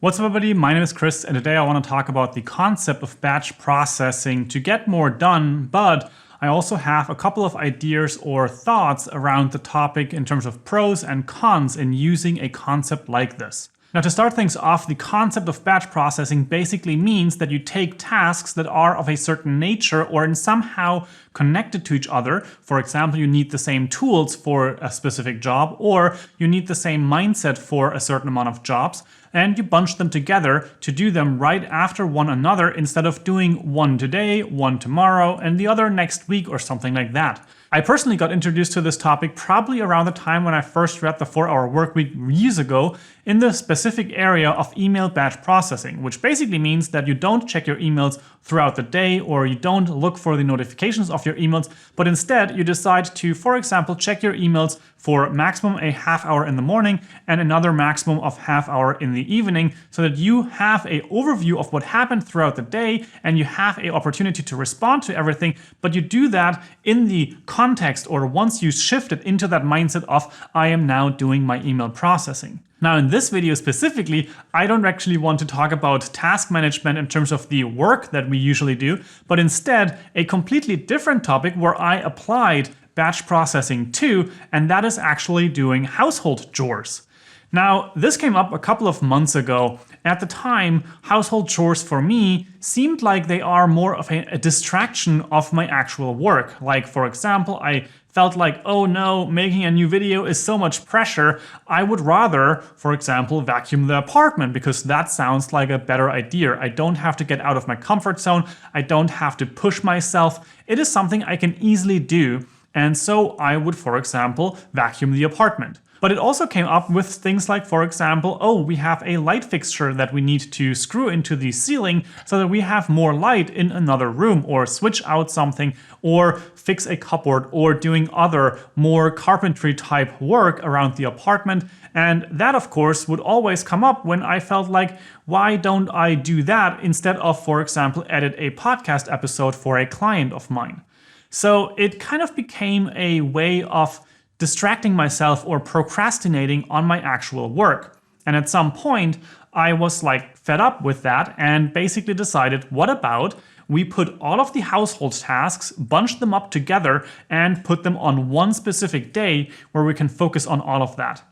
What's up everybody, my name is Chris and today I want to talk about the concept of batch processing to get more done, but I also have a couple of ideas or thoughts around the topic in terms of pros and cons in using a concept like this. Now to start things off, the concept of batch processing basically means that you take tasks that are of a certain nature or in somehow connected to each other. For example, you need the same tools for a specific job or you need the same mindset for a certain amount of jobs, and you bunch them together to do them right after one another instead of doing one today, one tomorrow, and the other next week or something like that. I personally got introduced to this topic probably around the time when I first read the 4-Hour Workweek years ago in the specific area of email batch processing, which basically means that you don't check your emails throughout the day or you don't look for the notifications of your emails, but instead you decide to, for example, check your emails for maximum a half hour in the morning and another maximum of half hour in the evening so that you have an overview of what happened throughout the day and you have an opportunity to respond to everything, but you do that in the context or once you shift it into that mindset of I am now doing my email processing. Now in this video specifically, I don't actually want to talk about task management in terms of the work that we usually do, but instead a completely different topic where I applied batch processing to, and that is actually doing household chores. Now, this came up a couple of months ago. At the time, household chores for me seemed like they are more of a distraction of my actual work. Like, for example, I felt like, oh no, making a new video is so much pressure. I would rather, for example, vacuum the apartment because that sounds like a better idea. I don't have to get out of my comfort zone. I don't have to push myself. It is something I can easily do. And so I would, for example, vacuum the apartment. But it also came up with things like, for example, oh, we have a light fixture that we need to screw into the ceiling so that we have more light in another room, or switch out something, or fix a cupboard, or doing other more carpentry type work around the apartment. And that, of course, would always come up when I felt like, why don't I do that instead of, for example, edit a podcast episode for a client of mine? So it kind of became a way of distracting myself or procrastinating on my actual work. And at some point, I was like fed up with that and basically decided, what about we put all of the household tasks, bunch them up together and put them on one specific day where we can focus on all of that.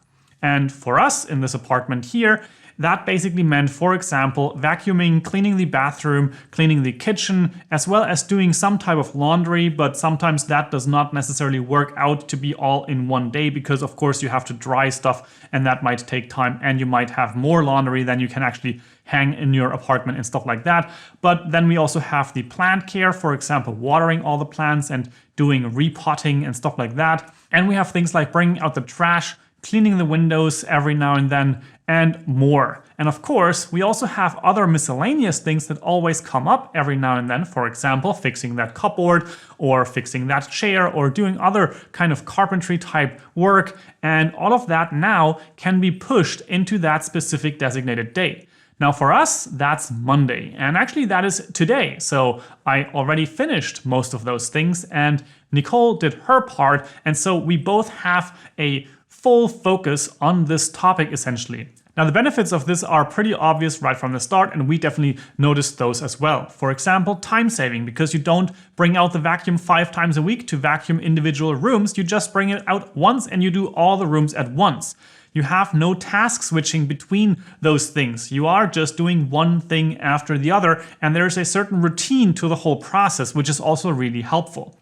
And for us in this apartment here, that basically meant, for example, vacuuming, cleaning the bathroom, cleaning the kitchen, as well as doing some type of laundry, but sometimes that does not necessarily work out to be all in one day because, of course, you have to dry stuff and that might take time and you might have more laundry than you can actually hang in your apartment and stuff like that. But then we also have the plant care, for example, watering all the plants and doing repotting and stuff like that. And we have things like bringing out the trash, cleaning the windows every now and then, and more. And of course, we also have other miscellaneous things that always come up every now and then. For example, fixing that cupboard or fixing that chair or doing other kind of carpentry type work. And all of that now can be pushed into that specific designated day. Now for us, that's Monday, and actually that is today. So I already finished most of those things and Nicole did her part. And so we both have a full focus on this topic essentially. Now the benefits of this are pretty obvious right from the start, and we definitely noticed those as well. For example, time saving, because you don't bring out the vacuum 5 times a week to vacuum individual rooms, you just bring it out once and you do all the rooms at once. You have no task switching between those things. You are just doing one thing after the other, and there's a certain routine to the whole process, which is also really helpful.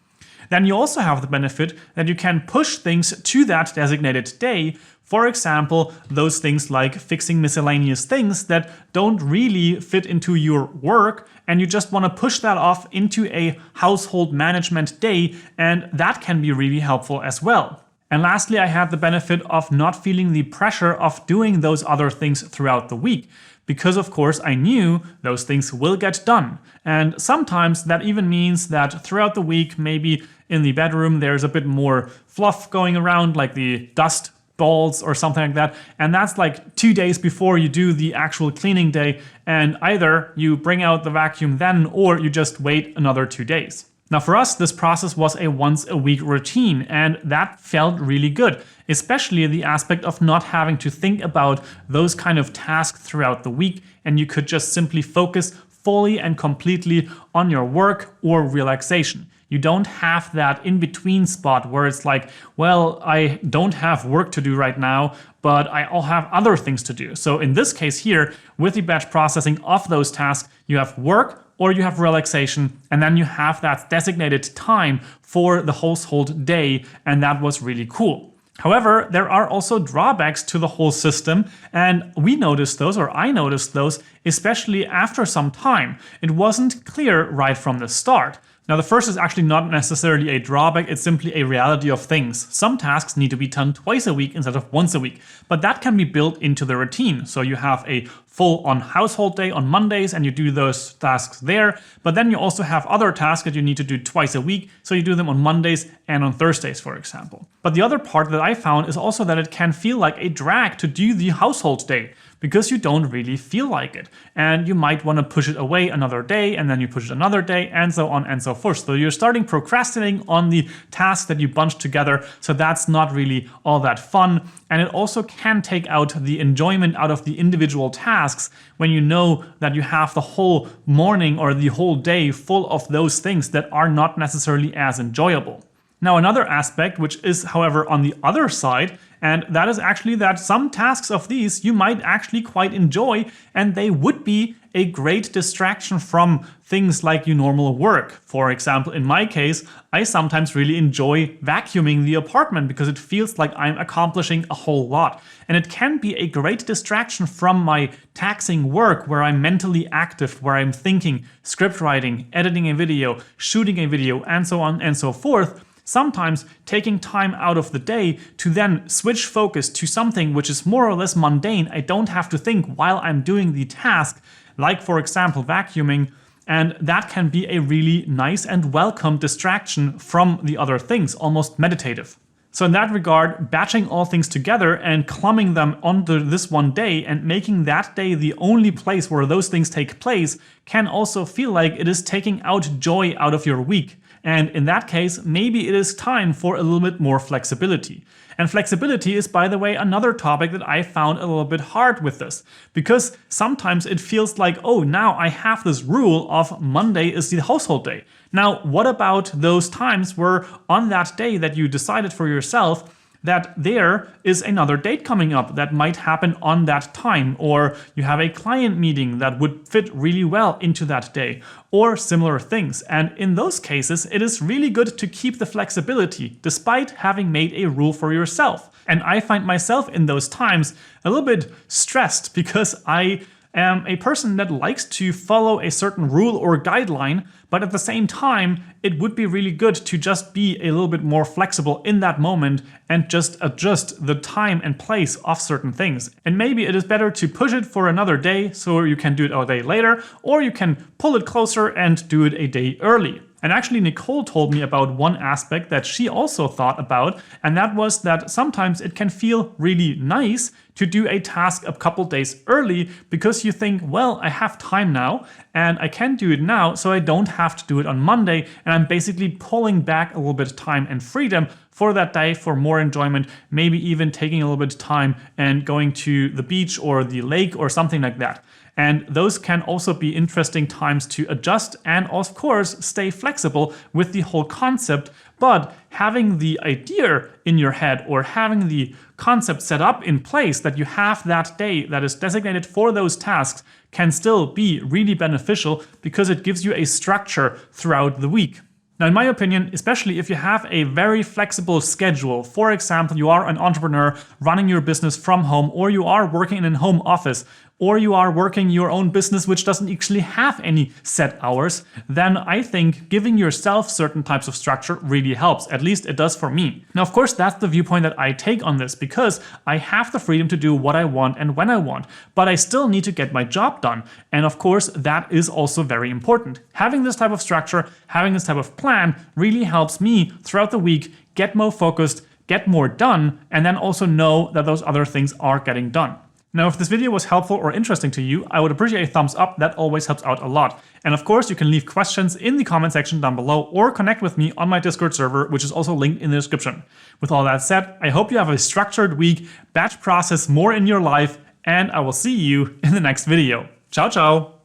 Then you also have the benefit that you can push things to that designated day. For example, those things like fixing miscellaneous things that don't really fit into your work, and you just want to push that off into a household management day, and that can be really helpful as well. And lastly, I had the benefit of not feeling the pressure of doing those other things throughout the week. Because of course I knew those things will get done. And sometimes that even means that throughout the week, maybe in the bedroom, there's a bit more fluff going around, like the dust balls or something like that. And that's like 2 days before you do the actual cleaning day. And either you bring out the vacuum then, or you just wait another 2 days. Now for us, this process was a once a week routine, and that felt really good, especially the aspect of not having to think about those kind of tasks throughout the week, and you could just simply focus fully and completely on your work or relaxation. You don't have that in-between spot where it's like, well, I don't have work to do right now, but I'll have other things to do. So in this case here, with the batch processing of those tasks, you have work or you have relaxation, and then you have that designated time for the household day, and that was really cool. However, there are also drawbacks to the whole system, and we noticed those, or I noticed those, especially after some time. It wasn't clear right from the start. Now, the first is actually not necessarily a drawback, it's simply a reality of things. Some tasks need to be done twice a week instead of once a week, but that can be built into the routine. So you have a full-on household day on Mondays and you do those tasks there, but then you also have other tasks that you need to do twice a week, so you do them on Mondays and on Thursdays, for example. But the other part that I found is also that it can feel like a drag to do the household day, because you don't really feel like it. And you might want to push it away another day, and then you push it another day, and so on and so forth. So you're starting procrastinating on the tasks that you bunched together, so that's not really all that fun. And it also can take out the enjoyment out of the individual tasks when you know that you have the whole morning or the whole day full of those things that are not necessarily as enjoyable. Now, another aspect, which is, however, on the other side, and that is actually that some tasks of these you might actually quite enjoy, and they would be a great distraction from things like your normal work. For example, in my case, I sometimes really enjoy vacuuming the apartment because it feels like I'm accomplishing a whole lot. And it can be a great distraction from my taxing work where I'm mentally active, where I'm thinking, script writing, editing a video, shooting a video, and so on and so forth. Sometimes taking time out of the day to then switch focus to something which is more or less mundane. I don't have to think while I'm doing the task, like for example vacuuming, and that can be a really nice and welcome distraction from the other things, almost meditative. So in that regard, batching all things together and clumping them onto this one day and making that day the only place where those things take place can also feel like it is taking out joy out of your week. And in that case, maybe it is time for a little bit more flexibility. And flexibility is, by the way, another topic that I found a little bit hard with this, because sometimes it feels like, oh, now I have this rule of Monday is the household day. Now, what about those times where on that day that you decided for yourself that there is another date coming up that might happen on that time, or you have a client meeting that would fit really well into that day, or similar things. And in those cases, it is really good to keep the flexibility despite having made a rule for yourself. And I find myself in those times a little bit stressed because I am a person that likes to follow a certain rule or guideline, but at the same time, it would be really good to just be a little bit more flexible in that moment and just adjust the time and place of certain things. And maybe it is better to push it for another day so you can do it a day later, or you can pull it closer and do it a day early. And actually, Nicole told me about one aspect that she also thought about, and that was that sometimes it can feel really nice to do a task a couple days early because you think, well, I have time now and I can do it now, so I don't have to do it on Monday, and I'm basically pulling back a little bit of time and freedom for that day for more enjoyment, maybe even taking a little bit of time and going to the beach or the lake or something like that. And those can also be interesting times to adjust and, of course, stay flexible with the whole concept. But having the idea in your head or having the concept set up in place that you have that day that is designated for those tasks can still be really beneficial because it gives you a structure throughout the week. Now, in my opinion, especially if you have a very flexible schedule, for example, you are an entrepreneur running your business from home, or you are working in a home office, or you are working your own business which doesn't actually have any set hours, then I think giving yourself certain types of structure really helps. At least it does for me. Now, of course, that's the viewpoint that I take on this because I have the freedom to do what I want and when I want, but I still need to get my job done. And of course, that is also very important. Having this type of structure, having this type of plan really helps me throughout the week get more focused, get more done, and then also know that those other things are getting done. Now, if this video was helpful or interesting to you, I would appreciate a thumbs up. That always helps out a lot. And of course, you can leave questions in the comment section down below or connect with me on my Discord server, which is also linked in the description. With all that said, I hope you have a structured week, batch process more in your life, and I will see you in the next video. Ciao, ciao.